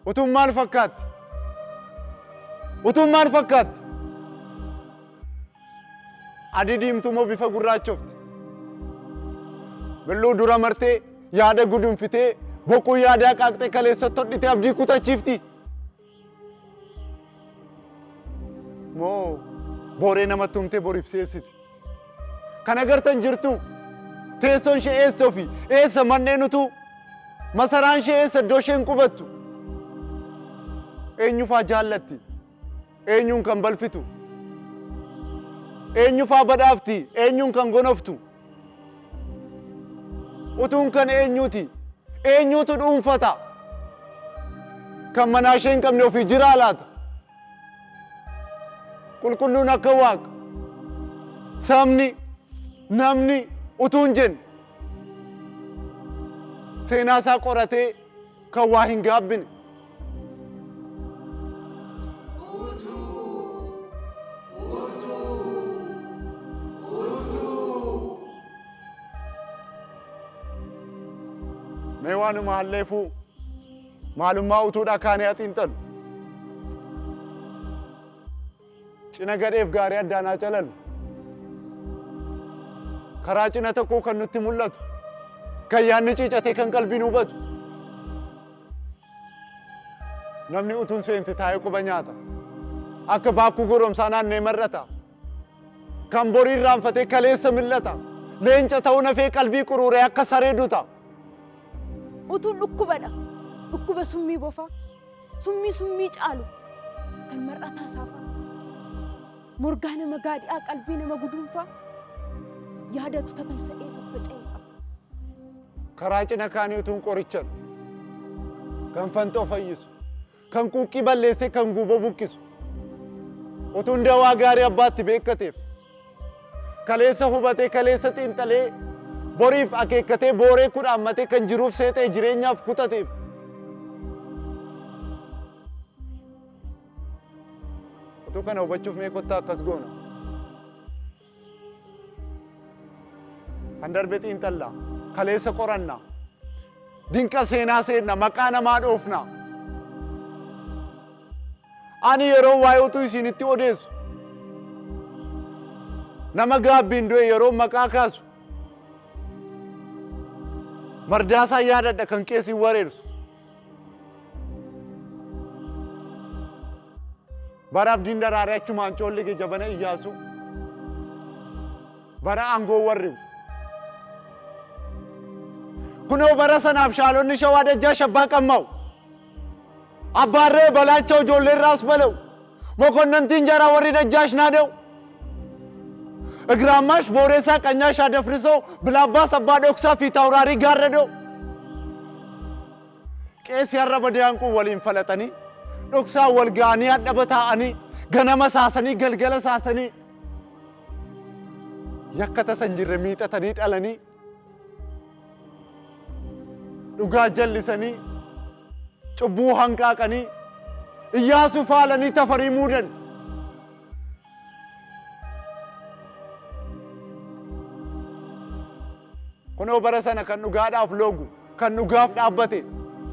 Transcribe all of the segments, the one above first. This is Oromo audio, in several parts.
utuun maal fakkaatti? Utuun maal fakkaatti? Adii diimtuu moo bifa gurraachofti? Billuu dura martee yaada gudunfitee boquu yaadaa qaaqxee kaleessatti hodhitee abdii kutachiifti? Moo booree namatti humtee boriif seessiti? Kan agartan jirtu teessoon ishee eessa ofii eessa manneen utuu masaraan ishee eessa iddoo isheen qubattu? Eenyufaa jaallatti? Eenyuun kan balfitu? Eenyufaa badhaafti? Eenyuun kan gonoftu? Utuun kan eenyuuti? Eenyuutu dhuunfata? Kan manaa ishee hin qabne ofii jiraa laata? Qulqulluun akka Waaqa. Sabni, namni utuun jenne seenaa isaa qoratee kan waa hin gaabbine. Mee waanuma halleefuu maalummaa utuudha kaanee haxiinxalu. Cina gadheef gaarii addaanaa calalu. Karaa cina tokkoo kan nutti mul'atu. Kan yaadni ciicatee kan qalbiin hubatu. Namni utuun seente taa'ee quba nyaata. Akka baakkuu goromsaa naannee marrata. Kan borii irraanfatee kaleessa millata. Leenca ta'uu nafee qalbii quruuree akka saree duta. Utuun dhukkubadha. Dhukkuba summii bofa. Summii caalu. Kan mar'ataa saafa. Morgaa nama gaadhi'aa qalbii nama guduunfa. Yaadatu tatamsa'ee faffaca'ee qaba. Karaa cina kaanii utuun qorichan. Kan fantoo fayyisu. Kan quuqqii balleessee kan guuboo buqqisu. Utuun dawaa gaarii abbaatti beekateef. Kaleessa hubatee kaleessa xiinxalee boriif akeekkatee booree kudhaammatee kan jiruuf seexee jireenyaaf kutateef. Utuu kana hubachuuf mee kottaa akkas goona. Kan darbe xiinxallaa, kaleessa qorannaa, dinqa seenaa seenna, maqaa namaa dhoofnaa. Ani yeroo waa'ee utuu isinitti odeessu. Nama gaabbiin du'e yeroo maqaa kaasu. Mardaasaa yaadadha kan qeesiin wareersu. Bara abdiin daraaree achumaan coollige jabana Iyyaasu. Bara aangoo warribu. Kunoo bara sanaaf shaalonni shawaa dajjaa shabbaa qammaa'u. Abbaarree balaachoo ijoollee irraas bala'u. Mokonnantiin jaraa warri dajjaash naada'u. Egraamaash booreessaa qanyaa shaadafrisoo bilaabbaas abbaa dhoksaa fi taawuraarii gaarradoo. Qeesii har'a badaanquu waliin falatanii dhoksaa wal ga'anii hadhaba taa'anii ganama saasanii galgala saasanii yakka tasan jirre miixatanii dhalanii dhugaa jallisanii cubbuu hanqaaqanii Iyyaasuu faalanii tafarii muudan. Kunoo bara sana kan dhugaadhaaf loogu, kan dhugaaf dhaabbate,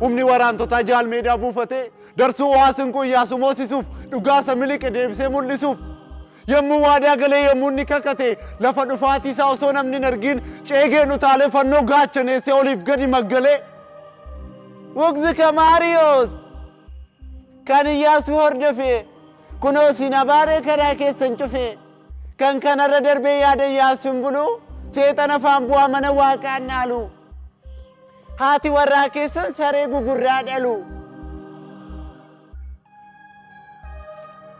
humni waraantotaa jaalmeedaa buufatee, darsuu waasin kun Iyyaasuu moosisuuf, dhugaasa miliqe deebisee mul'isuuf, yommuu waadaa galee yommuu inni kakate, lafa dhufaatii isaa osoo namni hin argin, ceegeen utaalee fannoo gaachaneessee oliif gadi maggalee. Wugzi Kamaariyoos kan Iyyaasuu hordofee, kunoo isin abaaree karaa keessan cufee, kan kanarra darbee yaada Iyyaasuun buluu, seexana afaan bu'aa mana Waaqaan dhaalu. Haati warraa keessan saree gugurraa dhalu.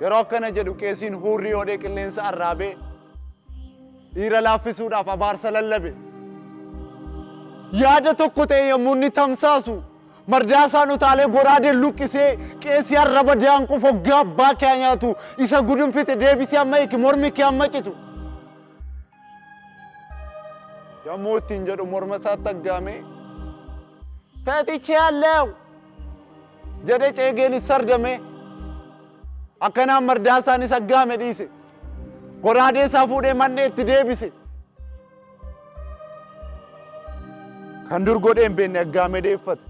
Yeroo akkana jedhu qeesiin hurrii hodhee qilleensa arraabee dhiira laaffisuudhaaf abaarsa lallabe. Yaada tokko ta'e yommuu inni tamsaasu mardaasaan utaalee goraadeen luqqisee qeesii arraba daanquu foggaa abbaa kee nyaatu isa gudunfite deebisee amma eegi mormi kee amma citu. Yommuu ittiin jedhu morma isaatti aggaamee ፈትቼአለሁ jedhee ceegeen sardame akkanaan mardaasaan isa aggaame dhiise goraadee isaa fuudhee man'ee itti deebise. kan dur godheen beenne aggaamee deeffate.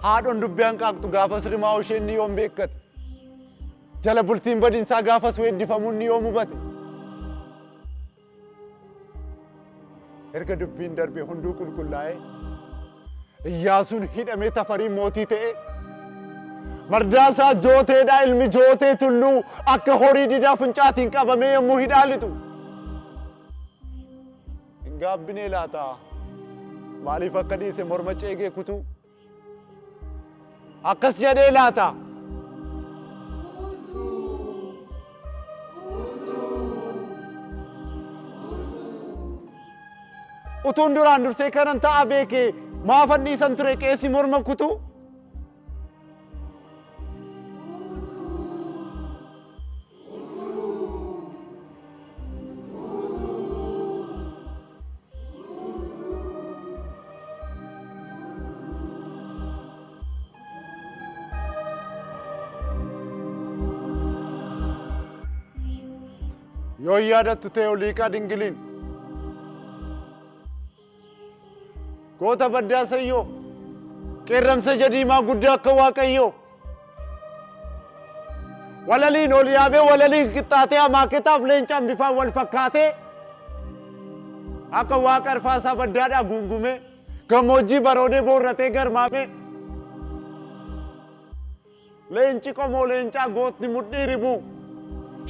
Haadhoon dubbii hanqaaqxu gaafas rimaa isheen ni yoom beekkate. Jala bultiin badinsaa gaafas weeddifamuun ni yoom hubate. Erga dubbiin darbe hunduu qulqullaa'ee Iyyaasuun hidhamee tafarii mootii ta'e. Mardaasaa jooteedhaa ilmi jootee tulluu akka horii didaa funcaatiin qabamee yommuu hidhaalitu. Hin gaabbinee laata maaliif akka dhiise morma ceegee kutuu? Akkas jedhee laata? Utuun duraan dursee kanan ta'a beekee maaf anniisan ture qeessi morma kutuu? Yoo yaadattu ta'e Oliiqaa Dingiliin goota baddaa sayyoo qeerramsa jadiimaa guddaa akka Waaqayyoo walaliin ol yaabee walaliin qixxaatee amaaketaaf leencaan bifaan wal fakkaatee akka Waaqa arfaasaa baddaadhaa guungumee gammoojjii baroodee boorratee garmaamee leenci qomoo leencaa gootni mudhii ribuu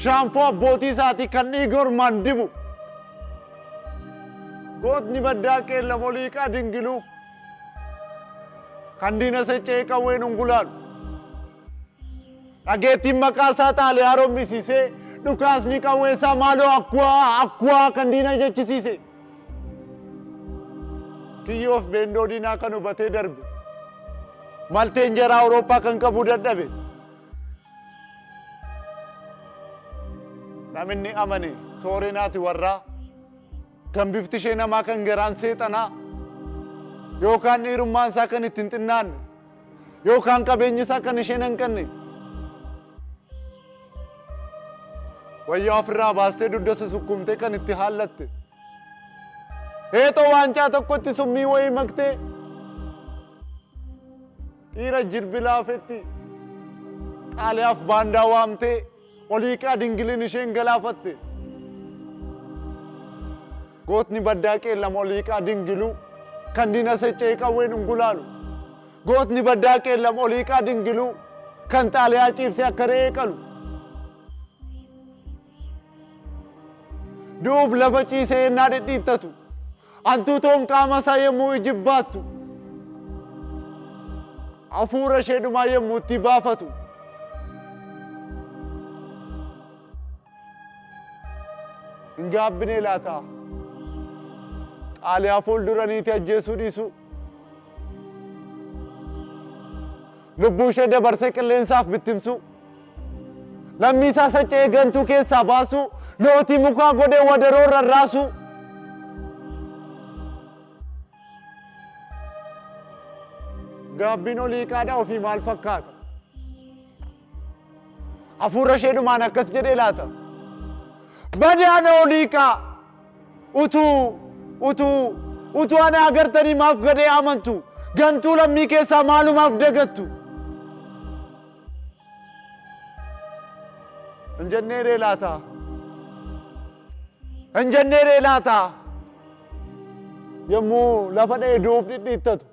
shaanfoo abbootii isaatii kan dhiiga ormaan dibu gootni baddaa qeellam Oliiqaa Dingiluu kan diina seccee qawween ungulaalu dhageettiin maqaa isaa xaalee haaromisiisee dhukaasni qawwee isaa maaloo akkuwaa kan diina jechisiise kiyyoof beendoo diinaa kan hubatee darbe malteen jaraa Awurooppaa kan qabuu dadhabe namni amane sooreenaati warraa kan bifti ishee namaa kan garaan seexanaa yookaan dhiirummaan isaa kan ittiin xinnaanne yookaan qabeenyi isaa kan isheen hanqanne wayyaa ofirraa baastee dugda susukkumtee kan itti haallatte heexoo waancaa tokkotti summii wayii maktee dhiira jirbilaafetti xaaliyaaf baandaa waamtee Oliiqaa Dingiliin isheen galaafatte. Gootni baddaa qeellam Oliiqaa Dingiluu kan diina seccee qawween ungulaalu. Gootni baddaa qeellam Oliiqaa Dingiluu kan xaaliyaa ciibsee akka re'ee qalu. Du'uuf lafa ciisee yennaa dhidhiittatu. Hantuutoon qaama isaa yommuu ijibbaattu. Hafuura ishee dhumaa yommuu itti baafatu. Hin gaabbinee laata xaaliyaa fuulduraniiti ajjeesuu dhiisu lubbuu ishee dabarsee qilleensaaf bittimsu lammii isaa seccee gantuu keessaa baasu lootii mukaa godhee wadaroo rarraasu gaabbiin Oliiqaadhaa ofii maal fakkaata hafuura ishee dhumaan akkas jedhee laata Badaana Oliiqaa utuu ana agartanii maaf gadhee amantu gantuu lammii keessaa maalumaaf dagattu hin jenneeree laata yommuu lafa dheeduuf dhidhiittatu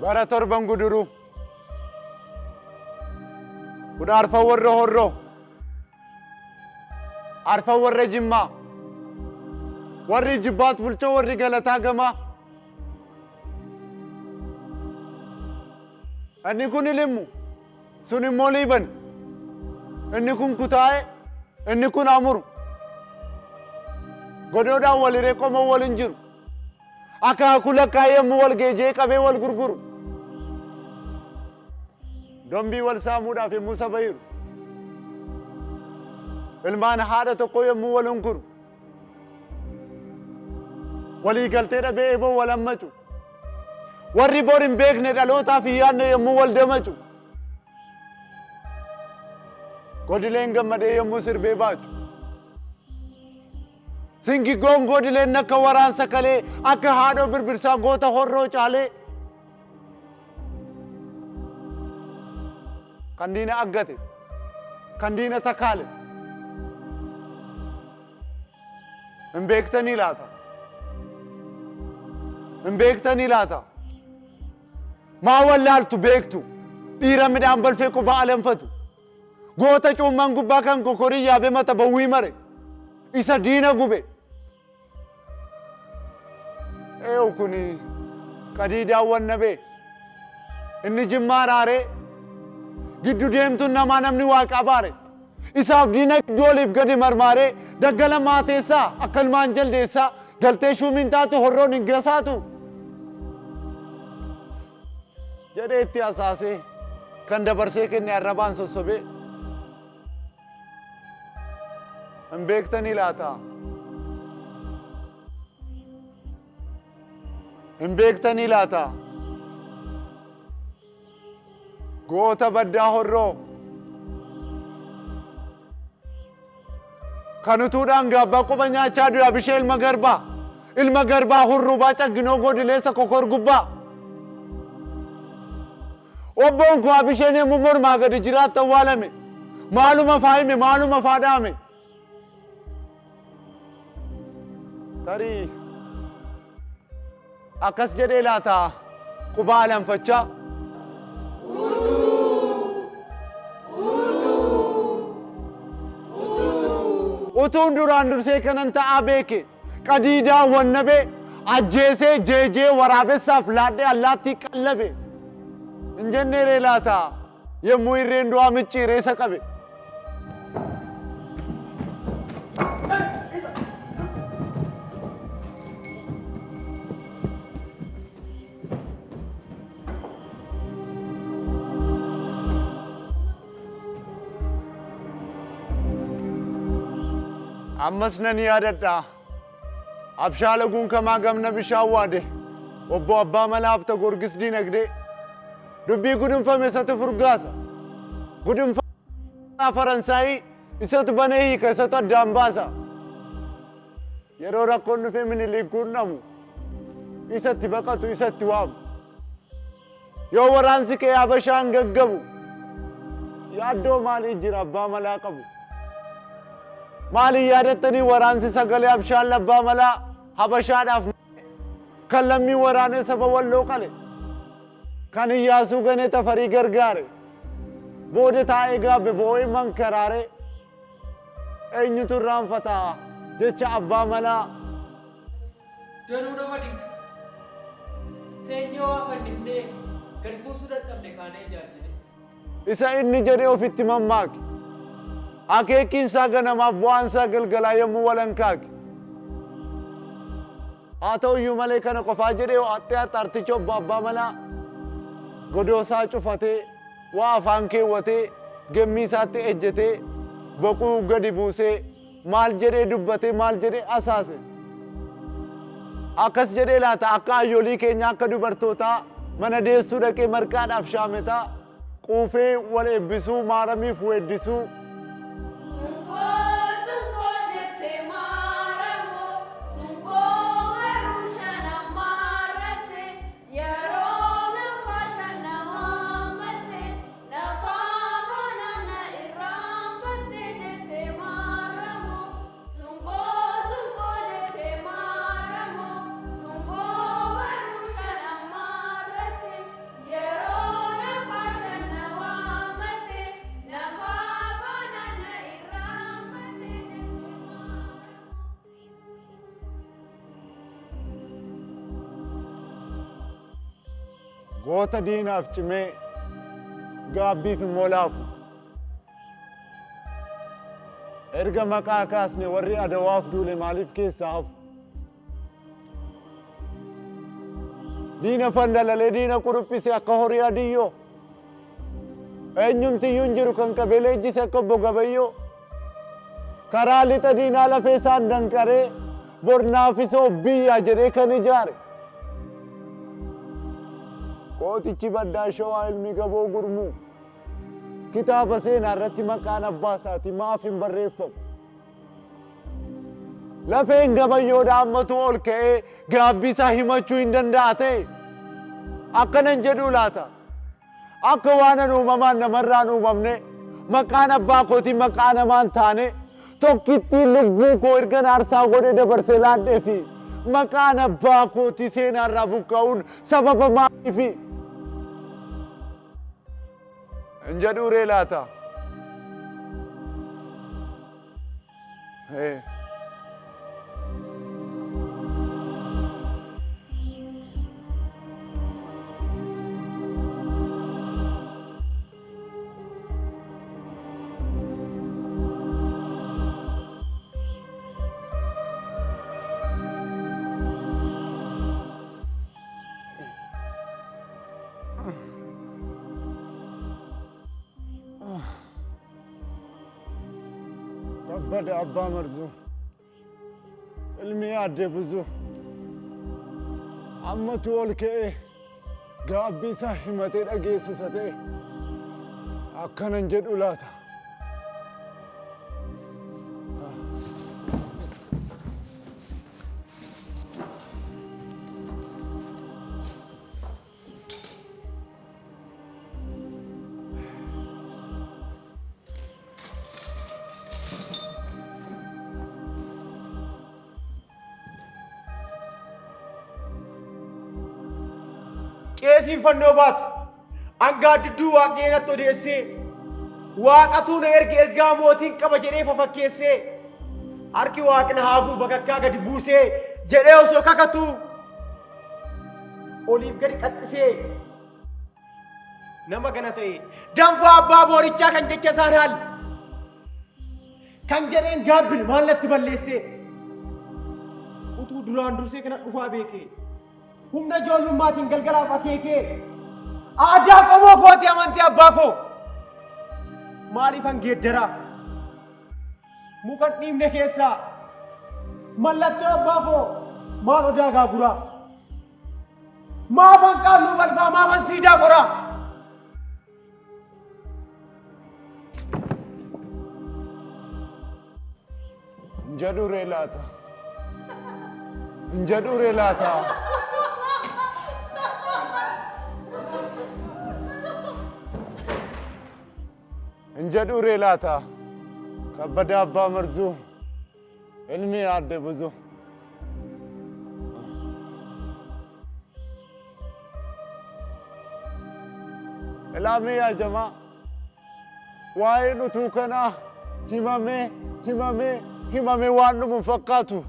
bara torban guduruu kudha arfan warra horroo arfan warra jimmaa warri jibbaat bulchoo warri galataa gamaa inni kun ilimmu sun immoo liiban inni kun kutaa'e inni kun amuru godoodhaan waliree qomoo wal hin jiru akaakuu lakkaa'ee yommuu wal geejee qabee wal gurguru dombii wal saamuudhaaf yommuu saba hiru. Ilmaan haadha tokko yommuu wal hunkuru. Walii galtee dhabee eeboo wal hammacu. Warri bor hin beekne dhalootaaf hin yaadne yommuu wal damacu. Godileen gammadee yommuu sirbee baacu. Singiggoon godileen akka waraansa kalee akka haadhoo birbirsaa goota horroo caalee. Kan diina aggate, kan diina takaale. Hin beektanii laata? Hin beektanii laata? Maa wallaaltu beektu? Dhiira midhaan balfee qubaa alanfatu. Goota cuummaan gubbaa kan kokorii yaabee mata bawwii mare. Isa diina gube. Eewu kuni qadiidaan wanna bee. Inni jimmaa raaree. Giddu deemtuun namaa namni waaqa baare. Isaaf diina ijooliif gadi marmaaree daggala maateessaa akka ilmaan jaldeessaa galtee shuumiin taatu horroon hin gasaatu. Jedhee itti hasaasee kan dabarsee kenne arrabaan sossobee. Hin beektanii laata? Hin beektanii laata? Goota baddaa horroo. Kan utuudhaan gaabbaa quba nyaachaa du'a bishee ilma garbaa. Ilma garbaa hurrubaa cagginoo godileessa kokor gubbaa. Obboon koo bisheen yommuu mormaa gadi jiraatti awwaalame. Maaluma faayime maaluma faadhaame. Tarii akkas jedhee laata qubaa alanfachaa. Utuun duraan dursee kanan ta'aa beeke qadiidaa wannabe ajjeesee jeejee waraabessaaf laadhee allaattii qallabe. Hin jenneeree laata yommuu irreen du'aa micciiree isa qabe. Ammas nan yaadadha. Abshaalaguun kamaa gamna bishaan waade. Obbo Abbaa Malaaf ta gorgis dinagdee. Dubbii gudunfame isatu furgaasa. Gudunfame Faransaayii isatu banee hiika isatu addaan baasa. Yeroo rakkoon dhufee Minilik quunnamu isatti baqatu isatti waamu. Yoo waraansi kee Habashaan gaggabu yaaddoo maalii jira Abbaa Malaa qabu. Maali yaadattanii waraansi sagalee Abshaan Abbaa Malaa Habashaadhaaf kan lammii waraanee saba Walloo qale. Kan Iyyaasuu ganee Tafarii gargaare. Booda taa'ee gaabbe boo'ee mankaraare. Eenyutu irraanfataa jecha Abbaa Malaa. Danuu nama dinqa. Teenyee waa fannifnee gad buusuu dadhabne kaanee ijaajjine. Isa inni jedhee ofitti mammaake. Akeekiinsaa ganamaaf bu'aansaa galgalaa yommuu walankaake. Haa ta'u iyyuu malee kana qofaa jedhee ho'attee haxaarticha obbo Abbaa Malaa godoosaa cufatee waa afaan keewwatee gemmii isaatti ejjetee boquu gadi buusee maal jedhee dubbatee maal jedhee asaase. Akkas jedhee laata akka hayyoolii keenya akka dubartootaa mana deessuu dhaqee marqaadhaaf shaametaa quufee wal eebbisuu maaramiif weeddisuu. Goota diinaaf cimee gaabbiif immoo laafu. Erga maqaa kaasne warri adawaaf duule maaliif keessaa hafu? Diina fandalalee diina quruphise akka horii adiyyoo. eenyumti iyyuu hin jiru kan qabee leenjise akka obbo Gabayyoo karaa lixa diinaa lafee isaan danqaree bornaafisoo biyya jedhee kan ijaare kootichi baddaa shawaa ilmi Gaboo Gurmuu kitaaba seenaa irratti maqaan abbaa isaatii maaf hin barreeffamu. Lafeen Gabayyoodhaa ammatu ol ka'ee gaabbii isaa himachuu hin danda'a ta'e akkanan jedhu laata akka waan uumamaan namarraan uumamne maqaan abbaa kootii maqaa namaan taane tokkittiin lubbuu koo ergan aarsaa godhee dabarsee laadhee fi maqaan abbaa kootii seenaarraa buqqa'uun sababa maaliifi hin jedhu ree laata. Bada abbaa marzuu ilmi yaadde buzuu ammatu ol ka'ee gaabbii isaa himatee dhageessisa ta'e akkanan jedhu laata. Qeesiin fannoo baatu hangaa didduu waaqeenatti odeessee waaqatu na ergaa mootiin qaba jedhee fafakkeessee harki waaqna haaguu bakakkaa gadi buusee jedhee osoo kakatu oliif gadi qaxxisee nama gana ta'e danfaa abbaa boorichaa kan jecha isaan haal kan jedheen gaabbil maallatti balleessee utuu duraan dursee kana dhufaa beekee humna ijoollumaatiin galgalaaf akeekee aadaa qomoo kooti amantii abbaa koo maaliifan geeddaraa mukan dhiibne keessaa mallattoo abbaa koo maal odaa gaaguraa maafan qaalluu balfaa maafan siidaa qoraa jedhu ree laata jedhu ree laata. እንጀዱ ሬላታ ከበደ አባ መርዙ ilmi yaadde ብዙ ilaame yaa jamaa waa'ee nutuu kana himamee waan dhumu fakkaatu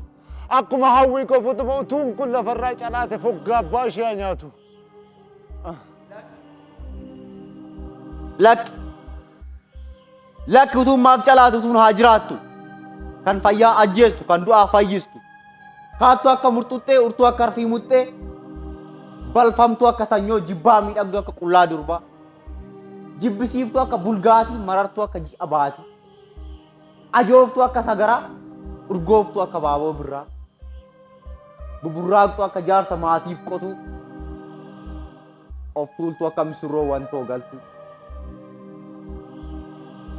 akkuma hawwii kofutuma utuun kun lafarraa calaate foggaa abbaa ishee nyaatu. Lakki utuun maaf calaatu utuun haa jiraattu kan fayyaa ajjeestu kan du'aa fayyistu kaattu akka murtuttee urtuu akka arfiimuttee balfamtu akka sanyoo jibbaa miidhagdu akka qullaa durbaa jibbisiiftu akka bulgaatii marartuu akka ji'a baati ajooftu akka sagaraa urgooftu akka baaboo birraa buburraaqtu akka jaarsa maatiif qotu of tuultu akka misirroo wantoo galtu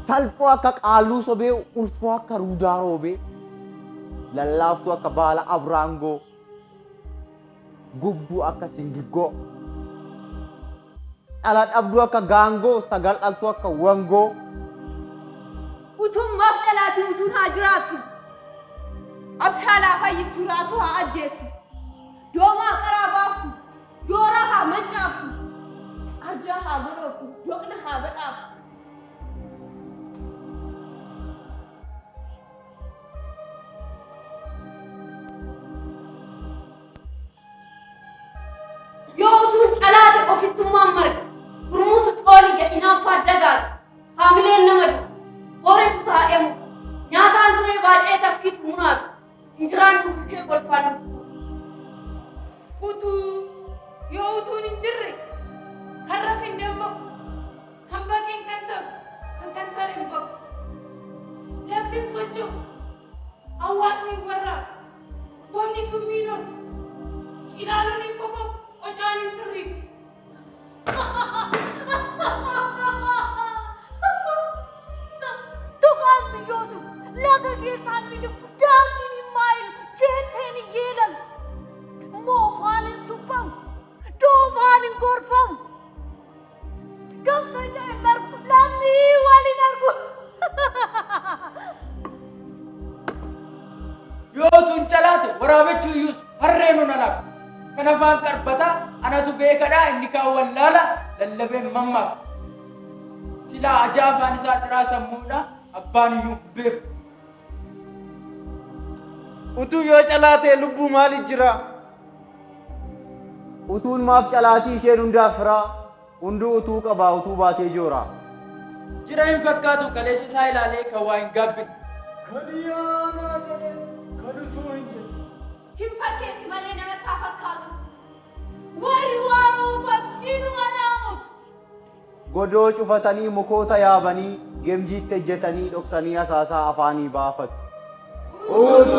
salphoo akka qaalluu sobee ulfoo akka ruudaa roobee lallaaftuu akka baala abraangoo gubduu akka singiggoo dhala dhabduu akka gaangoo sagal dhaltuu akka wangoo utuun maaf calaatii utuun haa jiraattu abshaalaa fayyistuu raatu haa ajjeessu doomaa qaraa baaftu doora haa mancaaftu arjaa haa godhootu doqna haa badhaaftu. Youtun calaate ofittummaan marga gurmuutu coolii gadhinaan faaddagaadha haamileen namadu horeetu taa'emu nyaataan siree baacee tafkiitu munaatu injiraan dubbishee golfaa utuun hin jirre kan rafin dammaqu kan bakkeen kan ta'u kan kan ta'e hin bahu. Laftiin socho'u hawaasni warraaqa. Boomni sun miidhagu. Cinaaluun hin fokofu qocaan hin sirriiqu. Tukaan biyyootu laga keessaan miidhu daakiin hin maayilu jeenteen hin yeelan. Moofaan hin suphamu doofaan hin gorfamu. Gammacha hin argu lammii waliin argu. Yoo tun calaate waraabechuu iyyuus harreen ona laaf. Kan afaan qarbataa anatu beekadhaa inni kaan wallaala lallabeen mammaaf. Silaa ajaa'ibaan isaa xiraa sammuudha abbaan iyyuu beeku. Utuu yoo calaatee lubbuu maaliif jira? Utuun maaf calaatii isheen hundaaf firaa, hunduu utuu qabaa utuu baatee jooraa. Jira hin fakkaatu kaleessa isaa ilaalee kan waa hin gaabbine. Kan yaanaa jedhe kan utuu hin jedhe. Hin fakkeessi malee namatti haa fakkaatu. Warri waan uffatu inuma naamutu. Godoo cufatanii mukoota yaabanii geemjiitti ejjetanii dhoksanii asaasaa afaanii baafatu. Utuu